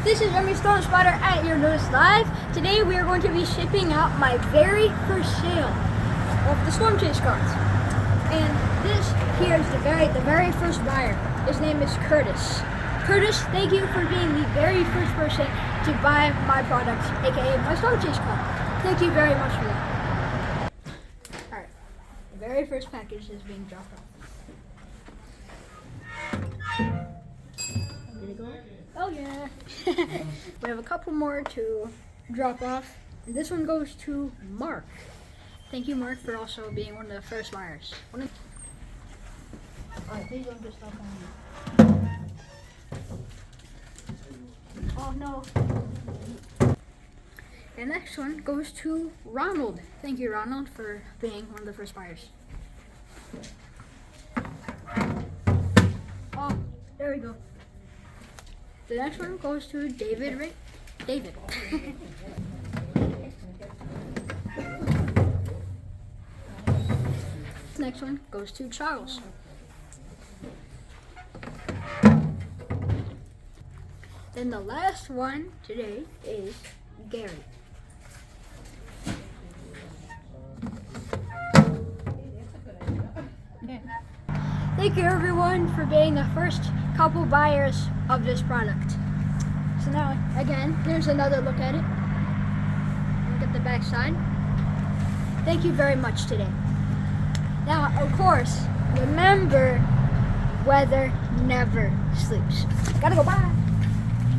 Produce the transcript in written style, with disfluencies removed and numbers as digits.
this is Remy Storm Spider at your Notice Live. Today we are going to be shipping out my very first sale of the Storm Chase cards. And this here is the very first buyer. His name is Curtis. Curtis, thank you for being the very first person to buy my product, aka my Storm Chase card. Thank you very much for that. Alright, the very first package is being dropped off. Did it go? Oh yeah. We have a couple more to drop off. And this one goes to Mark. Thank you, Mark, for also being one of the first buyers. Alright, please don't just stop on me. Oh no. The next one goes to Ronald. Thank you, Ronald, for being one of the first buyers. Oh, there we go. The next one goes to David. David. Next one goes to Charles. Then the last one today is Gary. Thank you everyone for being the first couple buyers of this product. So now, again, here's another look at it. Look at the back side. Thank you very much today. Now, of course, remember, weather never sleeps. Gotta go, bye.